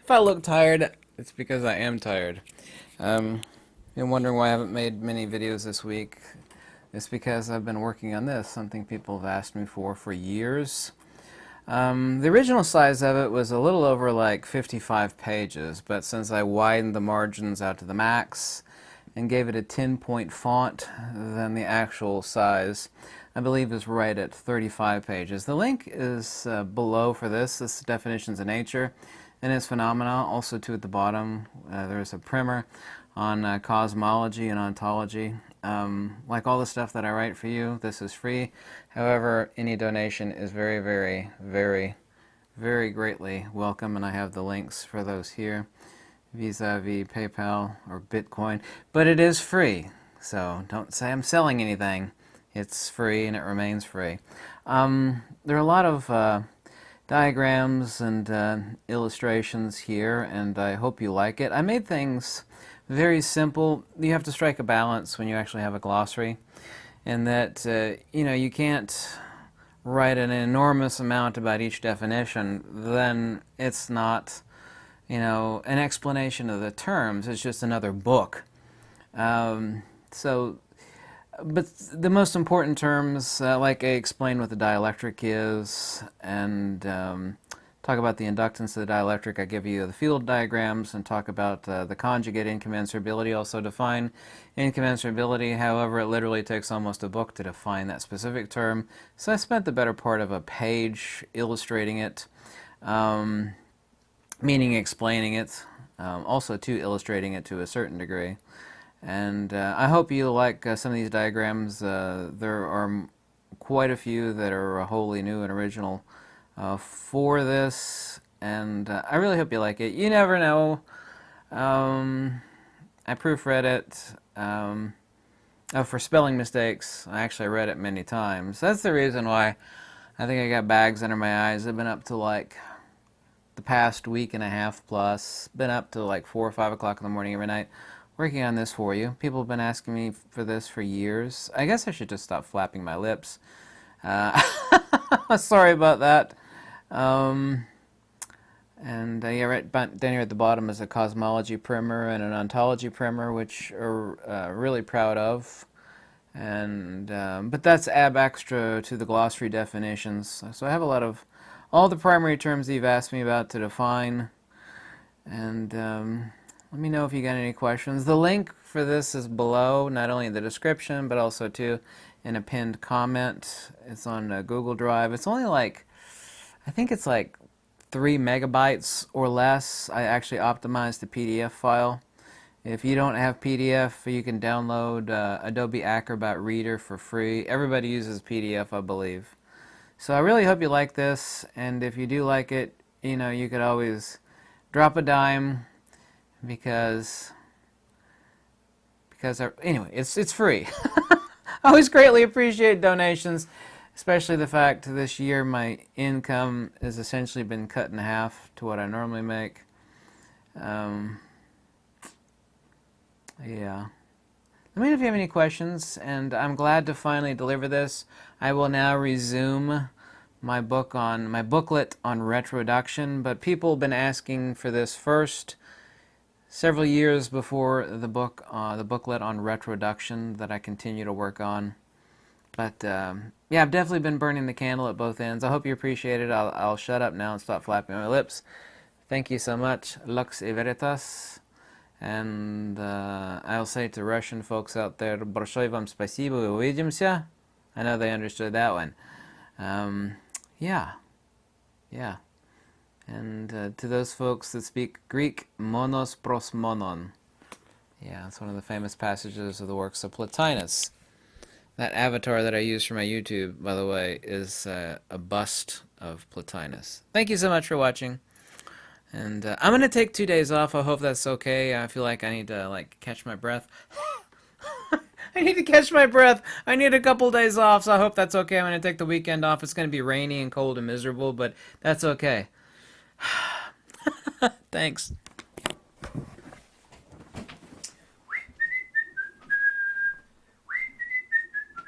If I look tired, it's because I am tired. Um, been wondering why I haven't made many videos this week. It's because I've been working on this, something people have asked me for years. The original size of it was a little over like 55 pages, but since I widened the margins out to the max and gave it a 10-point font, then the actual size, I believe, is right at 35 pages. The link is below for this. This is Definitions of Nature and its Phenomena. Also, too, at the bottom, there's a primer on cosmology and ontology. Like all the stuff that I write for you, this is free. However, any donation is very, very, very, very greatly welcome, and I have the links for those here, vis-a-vis PayPal or Bitcoin. But it is free, so don't say I'm selling anything. It's free, and it remains free. There are a lot of diagrams and illustrations here, and I hope you like it. I made things very simple. You have to strike a balance when you actually have a glossary, and that you can't write an enormous amount about each definition. Then it's not an explanation of the terms. It's just another book. So, but the most important terms, like I explain what the dielectric is, and talk about the inductance of the dielectric. I give you the field diagrams and talk about the conjugate incommensurability. Also define incommensurability. However, it literally takes almost a book to define that specific term. So I spent the better part of a page illustrating it, meaning explaining it, also too illustrating it to a certain degree. And I hope you like some of these diagrams. There are quite a few that are wholly new and original for this, and I really hope you like it. You never know. I proofread it. For spelling mistakes, I actually read it many times. That's the reason why I think I got bags under my eyes. I've been up to like the past week and a half plus, been up to like 4 or 5 o'clock in the morning every night working on this for you. People have been asking me for this for years. I guess I should just stop flapping my lips. Sorry about that. Yeah, right down here at the bottom is a cosmology primer and an ontology primer, which are really proud of. And but that's ab extra to the glossary definitions. So I have a lot of all the primary terms that you've asked me about to define. And let me know if you got any questions. The link for this is below, not only in the description, but also too in a pinned comment. It's on Google Drive. It's only like, I think it's like 3 megabytes or less. I actually optimized the PDF file. If you don't have PDF, you can download Adobe Acrobat Reader for free. Everybody uses PDF, I believe. So I really hope you like this, and if you do like it, you could always drop a dime because anyway, it's free. I always greatly appreciate donations, especially the fact this year my income has essentially been cut in half to what I normally make. Yeah. Let me know if you have any questions, and I'm glad to finally deliver this. I will now resume my booklet on retroduction, but people have been asking for this first several years before the booklet on retroduction that I continue to work on. But yeah, I've definitely been burning the candle at both ends. I hope you appreciate it. I'll shut up now and stop flapping my lips. Thank you so much. Lux e veritas. And I'll say to Russian folks out there, большое вам спасибо, увидимся. I know they understood that one. Yeah. And to those folks that speak Greek, monos pros monon. Yeah, it's one of the famous passages of the works of Plotinus. That avatar that I use for my YouTube, by the way, is a bust of Plotinus. Thank you so much for watching. And I'm going to take 2 days off. I hope that's okay. I feel like I need to catch my breath. I need to catch my breath. I need a couple days off, so I hope that's okay. I'm going to take the weekend off. It's going to be rainy and cold and miserable, but that's okay. Thanks.